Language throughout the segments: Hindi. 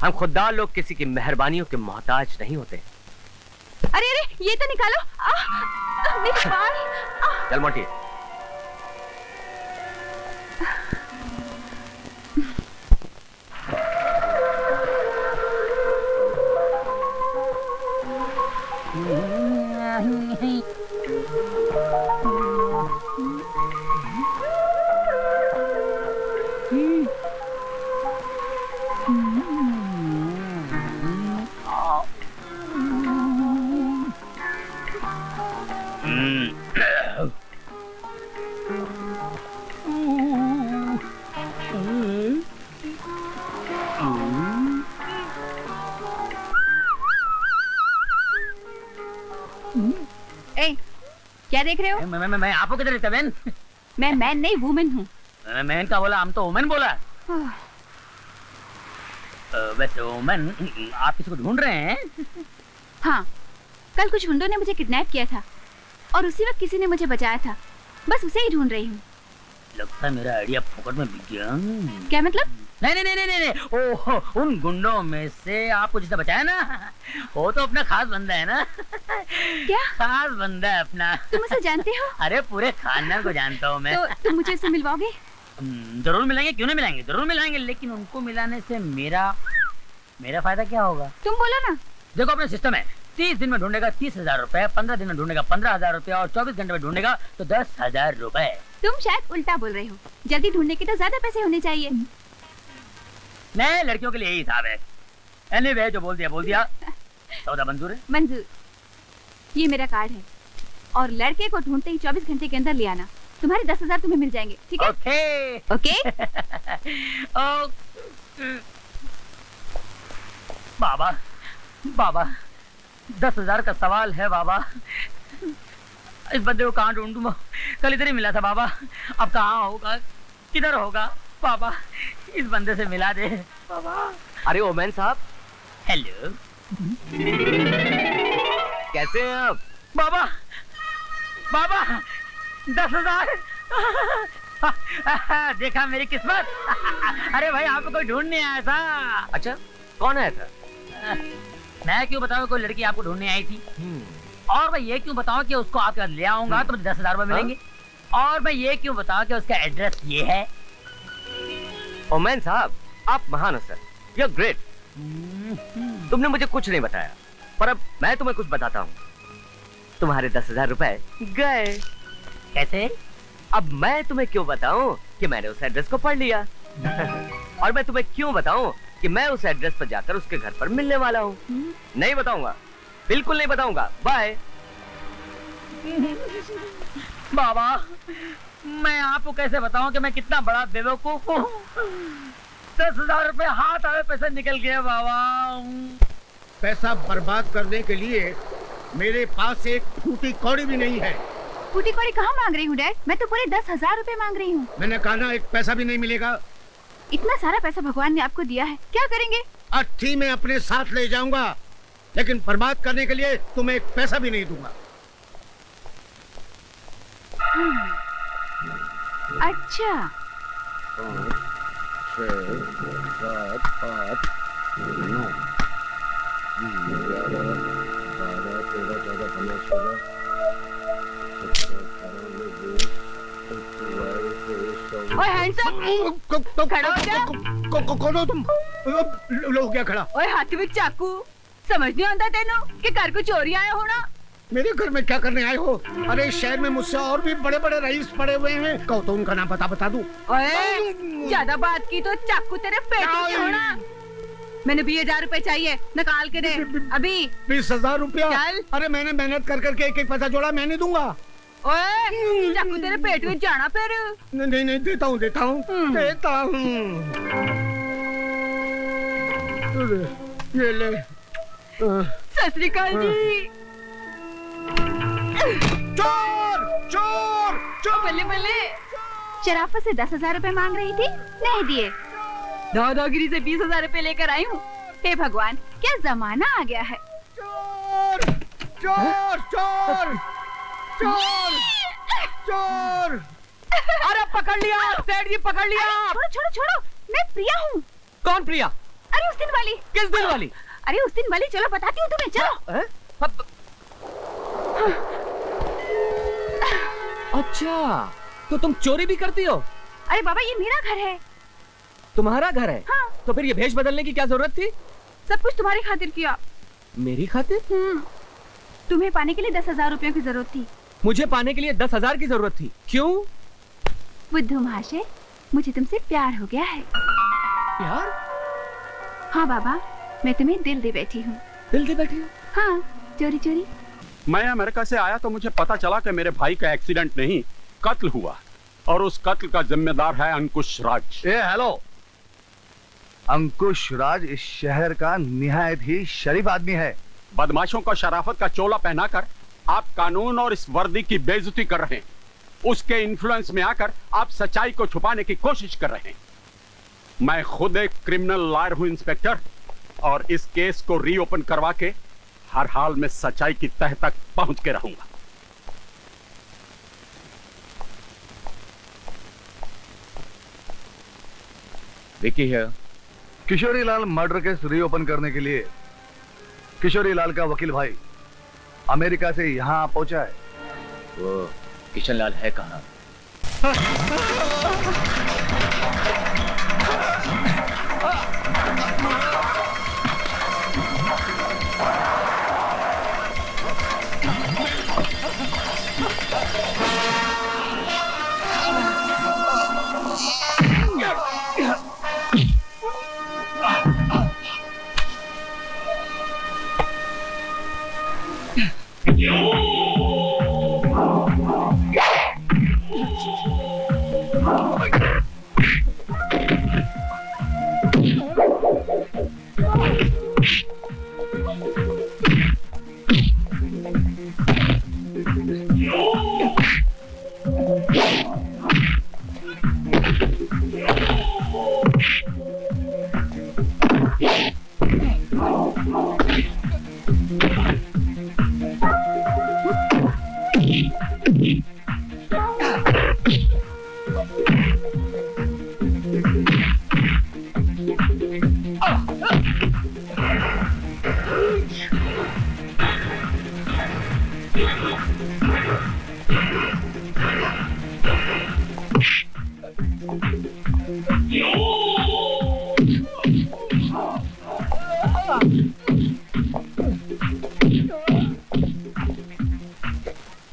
हम खुददार लोग किसी की मेहरबानियों के मोहताज नहीं होते। अरे अरे, ये तो निकालो। मेरे बाल। चल मोटी। क्या देख रहे हो? मैं आपको किधर रहता बहन? मैं मैन नहीं वुमेन हूँ। मैन का बोला, हम तो वुमेन बोला। वैसे वुमेन, आप किसी को ढूंढ रहे हैं? हाँ, कल कुछ गुंडों ने मुझे किडनैप किया था और उसी वक्त किसी ने मुझे बचाया था। बस उसे ही ढूंढ रही हूँ। लगता है मेरा आइडिया फोकट में बिक गया। क्या मतलब? नहीं। ओह, उन गुंडों में से आपको जिसने बचाया ना, वो तो अपना खास बंदा है ना। क्या? खास बंदा है अपना। तुम उसे जानते हो? अरे पूरे खानदान को जानता हूँ मैं। तो तुम मुझे उसे मिलवाओगे? जरूर मिलेंगे, क्यों नहीं मिलाएंगे, जरूर मिलाएंगे। लेकिन उनको मिलाने से मेरा फायदा क्या होगा? तुम बोलो ना। देखो, अपना सिस्टम है, 30 दिन में ढूंढेगा 30,000 रुपए, 15 दिन में ढूंढेगा 15,000 रुपए और 24 घंटे में ढूंढेगा तो 10,000 रुपए। तुम शायद उल्टा बोल रहे हो। जल्दी ढूंढने के तो ज्यादा पैसे होने चाहिए। नहीं, लड़कियों के लिए यही हिसाब है। एनीवे, जो बोल दिया। सौदा मंजूर है? मंजूर। ये मेरा कार्ड है और लड़के को ढूंढते ही 24 घंटे के अंदर ले आना। तुम्हारे 10,000 तुम्हें मिल जाएंगे, ठीक है? ओके। बाबा 10,000 का सवाल है बाबा। इस बंदे को कहाँ ढूंढूं? कल इधर ही मिला था बाबा। अब कहाँ होगा, किधर होगा बाबा? इस बंदे से मिला दे बाबा। अरे ओमैन साहब, हेलो। कैसे हैं आप? बाबा 10,000। देखा मेरी किस्मत। अरे भाई, आपको कोई ढूंढने आया था। अच्छा, कौन आया था? मैं क्यों बताऊं, कोई लड़की आपको ढूंढने आई थी। और मैं ये क्यों बताऊं कि उसको आपके ले आऊंगा तो मुझे 10,000 रुपए मिलेंगे। और मैं ये क्यों बताऊं कि उसका एड्रेस ये है। ओमैन साहब, आप महान हो सर, यू आर ग्रेट। तुमने मुझे कुछ नहीं बताया, पर अब मैं तुम्हें कुछ बताता हूँ। तुम्हारे 10,000 रुपए गए। कैसे? अब मैं तुम्हें क्यों बताऊं कि मैंने उस एड्रेस को पढ़ लिया। और मैं तुम्हें क्यों बताऊं कि मैं उस एड्रेस पर जाकर उसके घर पर मिलने वाला हूँ। नहीं बताऊंगा, बिल्कुल नहीं बताऊंगा। बाय। बाबा, मैं आपको कैसे बताऊं कि मैं कितना बड़ा बेवकूफ हूँ। 10,000 रुपए हाथ आए, पैसे निकल गए बाबा। पैसा बर्बाद करने के लिए मेरे पास एक फूटी कौड़ी भी नहीं है। फूटी कौड़ी कहाँ मांग रही हूँ डैड? मैं तो पूरे 10,000 रुपए मांग रही हूँ। मैंने कहा ना, एक पैसा भी नहीं मिलेगा। इतना सारा पैसा भगवान ने आपको दिया है, क्या करेंगे? अर्थी में अपने साथ ले जाऊंगा, लेकिन बर्बाद करने के लिए तुम्हें एक पैसा भी नहीं दूंगा। अच्छा। 5, 6, 7, 8, 9, 10, 11, 12, 13, 14, 15, 16, 17, 18, 19, 20, 21, 22, 23, 24। ओए हैंडसम, खड़ा हो जा। कौन हो तुम? लो क्या खड़ा? ओए हाथ में चाकू, समझ नहीं आता तेनू कि घर को चोरी आया हो ना? मेरे घर में क्या करने आए हो? अरे शहर में मुझसे और भी बड़े बड़े रईस पड़े हुए हैं। कहो तो उनका नाम बता दूं। ओए ज्यादा बात की तो चाकू तेरे पेट में होना। मैंने 20,000 रुपए चाहिए, निकाल के दे अभी। 20,000 रुपया? चल। अरे मैंने मेहनत कर करके एक एक पैसा जोड़ा, मैं नहीं दूंगा। ओए चाकू तेरे पेट में जाना फिर। नहीं देता हूँ देता हूँ। ये ले। सत श्री अकाल जी। चोर चोर चोर। बल्ले बल्ले, शराफत से 10,000 रुपए मांग रही थी, नहीं दिए। दादागिरी से 20,000 रुपए लेकर आई हूँ। हे भगवान, क्या जमाना आ गया है। चोर चोर चोर चोर चोर। अरे पकड़ लिया, सेठ जी पकड़ लिया। छोड़ो छोड़ो छोड़ो, मैं प्रिया हूँ। कौन प्रिया? अरे उस दिन वाली। किस दिन वाली? अरे उस दिन वाली, चलो बताती हूँ तुम्हें, चलो। अच्छा, तो तुम चोरी भी करती हो? अरे बाबा, ये मेरा घर है। तुम्हारा घर है? हाँ। तो फिर ये भेष बदलने की क्या जरूरत थी? सब कुछ तुम्हारी खातिर किया। मेरी खातिर? तुम्हें पाने के लिए 10,000 रुपयों की जरूरत थी। मुझे पाने के लिए 10,000 की जरूरत थी? क्यों? बुद्धू महाशय, मुझे तुमसे प्यार हो गया है। प्यार? हाँ बाबा, मैं तुम्हें दिल दे बैठी हूँ। दिल दे बैठी हूँ? हाँ, चोरी चोरी। मैं अमेरिका से आया तो मुझे पता चला कि मेरे भाई का एक्सीडेंट नहीं, कत्ल हुआ, और उस कत्ल का जिम्मेदार है अंकुश राज। हेलो, अंकुश राज इस शहर का निहायत ही शरीफ आदमी है। बदमाशों को शराफत का चोला पहनाकर आप कानून और इस वर्दी की बेइज्जती कर रहे हैं। उसके इन्फ्लुएंस में आकर आप सच्चाई को छुपाने की कोशिश कर रहे हैं। मैं खुद एक क्रिमिनल लॉयर हूं इंस्पेक्टर, और इस केस को रीओपन करवा के हर हाल में सच्चाई की तह तक पहुंच के रहूंगा। विकी है। Kishori Lal murder case reopen करने के लिए किशोरी लाल का वकील भाई अमेरिका से यहाँ पहुंचा है। वो किशन लाल है कहाँ?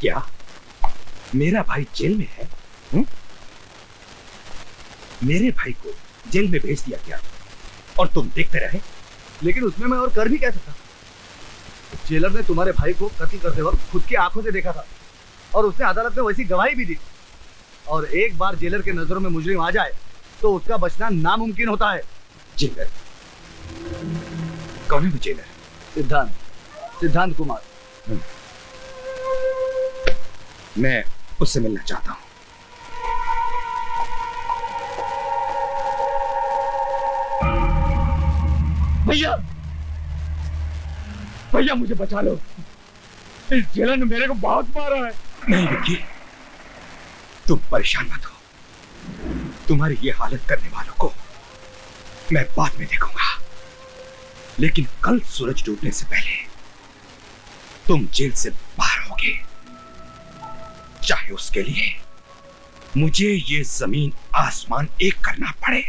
क्या मेरा भाई जेल में है? मेरे भाई को जेल में भेज दिया गया और तुम देखते रहे? लेकिन उसमें मैं और कर भी क्या सकता? जेलर ने तुम्हारे भाई को कत्ल करते वक्त खुद की आंखों से देखा था और उसने अदालत में वैसी गवाही भी दी। और एक बार जेलर के नजरों में मुजरिम आ जाए तो उसका बचना नामुमकिन होता है। जेलर? कौन है वो जेलर? सिद्धांत कुमार। मैं उससे मिलना चाहता हूं। भैया, भैया मुझे बचा लो, इस जेलर ने मेरे को बहुत मारा है। नहीं विक्की, तुम परेशान मत हो। तुम्हारी ये हालत करने वालों को मैं बाद में देखूंगा, लेकिन कल सूरज डूबने से पहले तुम जेल से बाहर होगे, चाहे उसके लिए मुझे ये जमीन आसमान एक करना पड़े।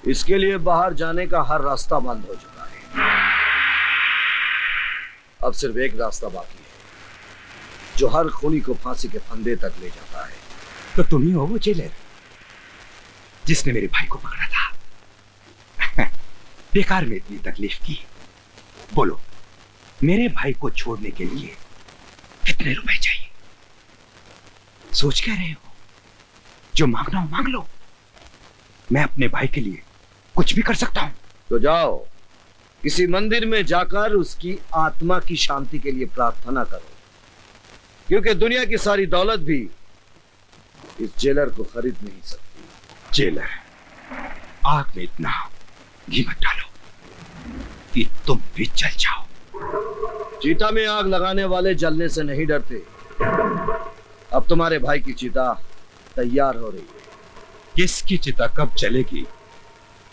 इसके लिए बाहर जाने का हर रास्ता बंद हो चुका है। अब सिर्फ एक रास्ता बाकी है जो हर खूनी को फांसी के फंदे तक ले जाता है। तो तुम ही हो वो जेलर जिसने मेरे भाई को पकड़ा था। बेकार में इतनी तकलीफ की। बोलो, मेरे भाई को छोड़ने के लिए कितने रुपए चाहिए? सोच क्या रहे हो? जो मांगना हो मांग लो। मैं अपने भाई के लिए कुछ भी कर सकता हूं। तो जाओ, किसी मंदिर में जाकर उसकी आत्मा की शांति के लिए प्रार्थना करो, क्योंकि दुनिया की सारी दौलत भी इस जेलर को खरीद नहीं सकती। जेलर, आग में इतना घी मत डालो कि तुम भी जल जाओ। चीता में आग लगाने वाले जलने से नहीं डरते। अब तुम्हारे भाई की चिता तैयार हो रही है। किसकी चिता कब जलेगी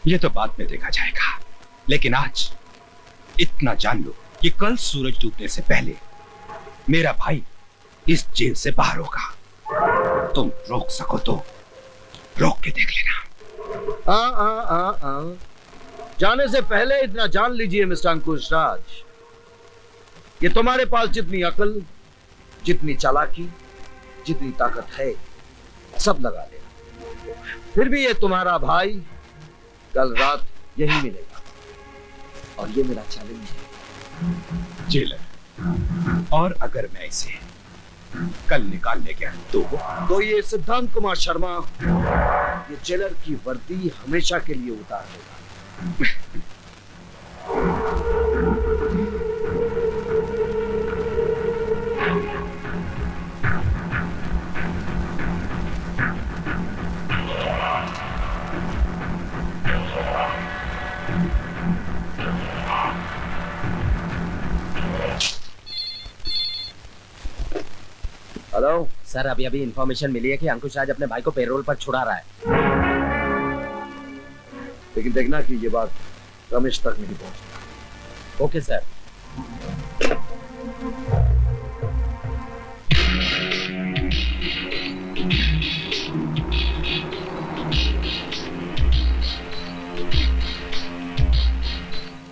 ये तो बाद में देखा जाएगा। लेकिन आज इतना जान लो कि कल सूरज डूबने से पहले मेरा भाई इस जेल से बाहर होगा। तुम रोक सको तो रोक के देख लेना। जाने से पहले इतना जान लीजिए मिस्टर अंकुश राज, ये तुम्हारे पास जितनी अकल, जितनी चालाकी, जितनी ताकत है, सब लगा लेना, फिर भी ये तुम्हारा भाई कल रात यही मिलेगा। और ये मेरा चैलेंज है। जेलर, और अगर मैं इसे कल निकालने गया तो ये सिद्धांत कुमार शर्मा ये जेलर की वर्दी हमेशा के लिए उतार देगा। हेलो सर, अभी अभी इंफॉर्मेशन मिली है कि अंकुश राज अपने भाई को पेरोल पर छुड़ा रहा है। लेकिन देखना कि ये बात रमेश तक नहीं पहुंची। Okay sir.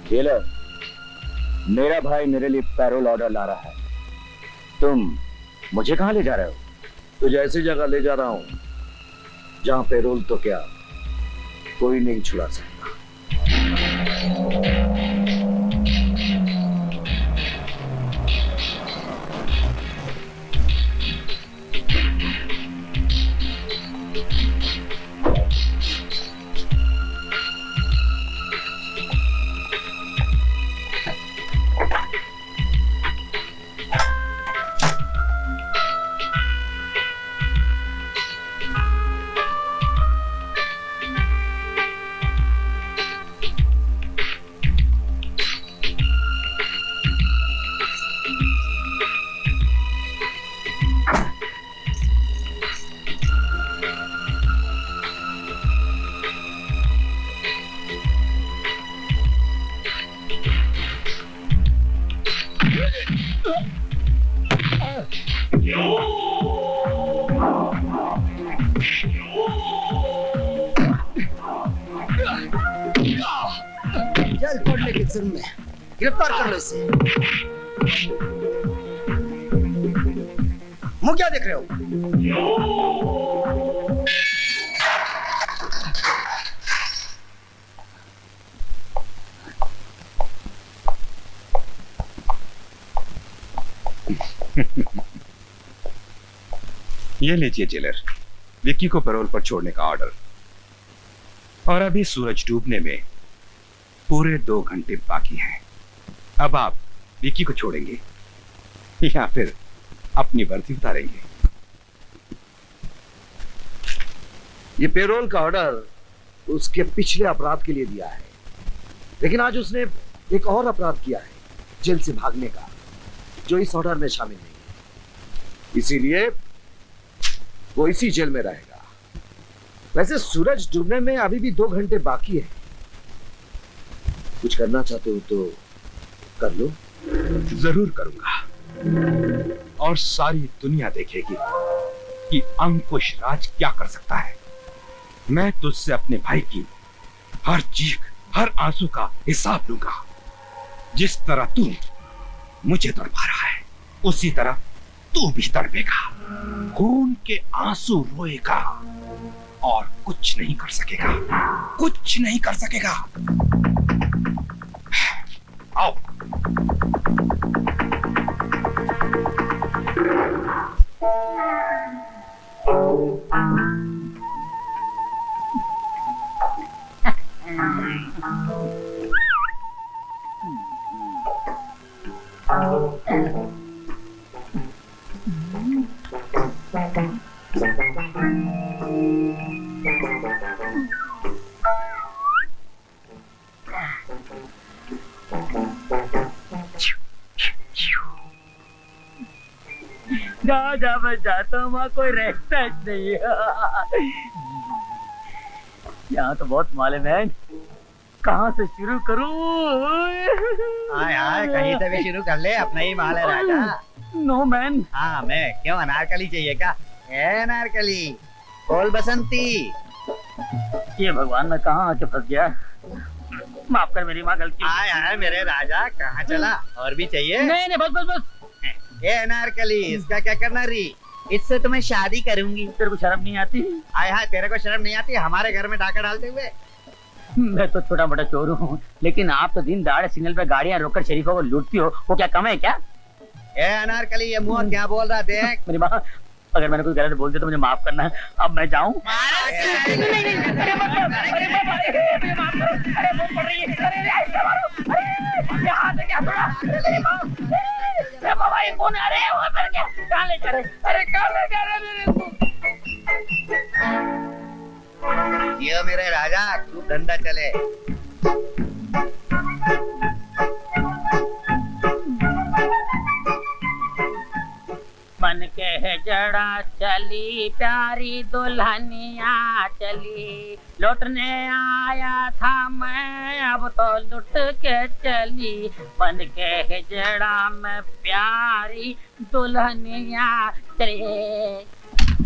जेलर, मेरा भाई मेरे लिए पैरोल ऑर्डर ला रहा है। तुम मुझे कहां ले जा रहे हो? तुझे ऐसी जगह ले जा रहा हूं जहां पेरोल तो क्या कोई नहीं छुड़ा सकता। जेल पड़ने के जुर्म में गिरफ्तार कर लो इसे। मुंह क्या देख रहे हो? ये लीजिए जेलर, विक्की को पैरोल पर छोड़ने का ऑर्डर। और अभी सूरज डूबने में पूरे 2 घंटे बाकी हैं। अब आप विक्की को छोड़ेंगे या फिर अपनी वर्दी उतारेंगे? ये पेरोल का ऑर्डर उसके पिछले अपराध के लिए दिया है, लेकिन आज उसने एक और अपराध किया है, जेल से भागने का, जो इस ऑर्डर में शामिल नहीं है। इसीलिए वो इसी जेल में रहेगा। वैसे सूरज डूबने में अभी भी 2 घंटे बाकी है। कुछ करना चाहते हो तो कर लो। जरूर करूंगा, और सारी दुनिया देखेगी कि अंकुश राज क्या कर सकता है। मैं तुझसे अपने भाई की हर चीख, हर आंसू का हिसाब लूंगा। जिस तरह तू मुझे तड़पा रहा है, उसी तरह तू भी तड़पेगा, खून के आंसू रोएगा और कुछ नहीं कर सकेगा, कुछ नहीं कर सकेगा। आओ। जहाँ जहाँ मैं जाता हूँ वहाँ कोई रहता नहीं है। यहाँ तो बहुत मालूम है। कहाँ से शुरू करूं? हाय हाय, कहीं से भी शुरू कर ले, अपना ही माल है राजा। No man. हाँ मैं क्यों, अनारकली चाहिए क्या? ए अनारकली, बोल बसंती। ये भगवान, मैं कहाँ आके फंस गया। माफ कर, मेरी माँ गलती। हाय हाय मेरे राजा, कहाँ चला? और भी चाहिए? नहीं नहीं, बस बस बस। ए अनारकली, इसका क्या करना री? इससे तुम्हें शादी करूंगी। तेरे को शर्म नहीं आती? हाय हाय, तेरे को शर्म नहीं आती हमारे घर में डाका डालते हुए? मैं तो छोटा मोटा चोर हूँ, लेकिन आप तो दिन दहाड़े सिग्नल पे गाड़ियाँ रोककर शरीफों को लूटती हो। वो क्या कम है क्या? ए अनारकली, ये मुंह क्या बोल रहा देख। मेरी माँ, अगर मैंने कुछ गलत बोल दिया तो मुझे माफ करना। अब मैं जाऊँ? ये मेरे राजा, तू धंधा चले। मन के जड़ा चली प्यारी दुल्हनिया चली, लौटने आया था मैं अब तो लुट के चली। मन के जड़ा में प्यारी दुल्हनिया चली।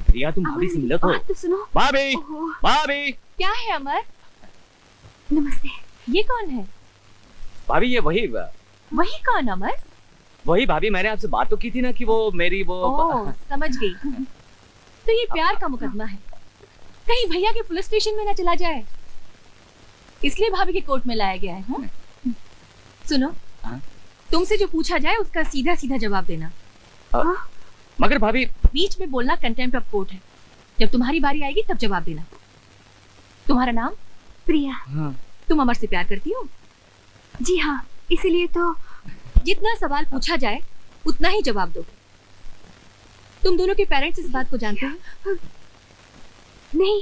रिया, तुम भाभी से मिलो तो। बात तो सुनो। भाभी, ओहो। भाभी। क्या है अमर? नमस्ते। ये कौन है? भाभी ये वही कौन अमर? वही भाभी, मैंने आपसे बात तो की थी ना कि वो मेरी वो। ओह, समझ गई। तो ये प्यार का मुकदमा है, कहीं भैया के पुलिस स्टेशन में ना चला जाए, इसलिए भाभी के कोर्ट में लाया गया है। सुनो, तुमसे जो पूछा जाए उसका सीधा सीधा जवाब देना। मगर भाभी, बीच में बोलना कंटेम्प्ट ऑफ कोर्ट है। जब तुम्हारी बारी आएगी तब जवाब देना। तुम्हारा नाम? प्रिया। तुम अमर से प्यार करती हो? जी हाँ, इसीलिए तो जितना सवाल पूछा जाए उतना ही जवाब दो। तुम दोनों के पेरेंट्स इस बात को जानते हैं? नहीं।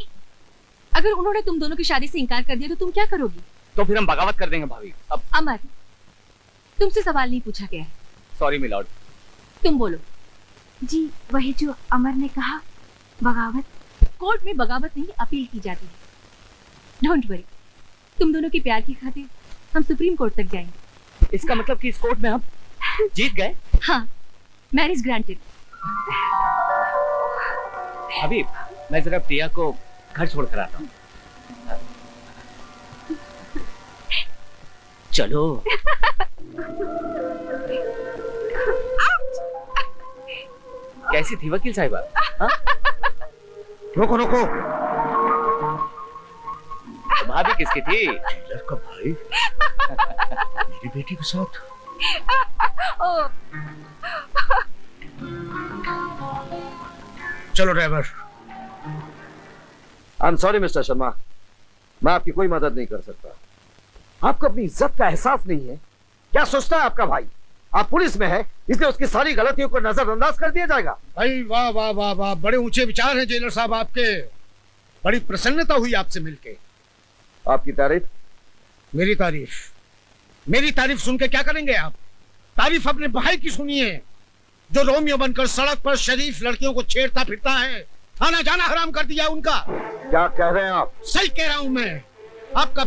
अगर उन्होंने तुम दोनों की शादी से इनकार कर दिया तो तुम क्या करोगी? तो फिर हम बगावत कर देंगे भाभी। अब अमर, तुमसे सवाल नहीं पूछा गया है। Sorry milord. तुम बोलो। जी वही जो अमर ने कहा, बगावत। कोर्ट में बगावत नहीं, अपील की जाती है। डोंट वरी, तुम दोनों के प्यार की खातिर हम सुप्रीम कोर्ट तक जाएंगे। इसका मतलब कि इस कोर्ट में हम जीत गए? हाँ, मैरिज ग्रांटेड। भाभी, मैं जरा प्रिया को घर छोड़ कर आता हूँ। चलो। कैसी थी वकील साहिबा? रोको रोको। भाभी किसकी थी? जेलर का भाई मेरी बेटी के साथ। चलो driver. I am sorry mister Sharma, मैं आपकी कोई मदद नहीं कर सकता। आपको अपनी इज्जत का एहसास नहीं है? क्या सोचता है आपका भाई आप पुलिस में है इसलिए उसकी सारी गलतियों को नजरअंदाज कर दिया जाएगा? भाई वाह वाह वाह वाह, बड़े ऊंचे विचार हैं जेलर साहब आपके। बड़ी प्रसन्नता हुई आपसे मिलके। आपकी तारीफ? मेरी तारीफ सुन के क्या करेंगे आप? तारीफ अपने भाई की सुनिए, जो रोमियो बनकर सड़क पर शरीफ लड़कियों को छेड़ता फिरता है। आना जाना हराम कर दिया उनका। क्या कह रहे हैं आप? सही कह रहा हूं मैं। आपका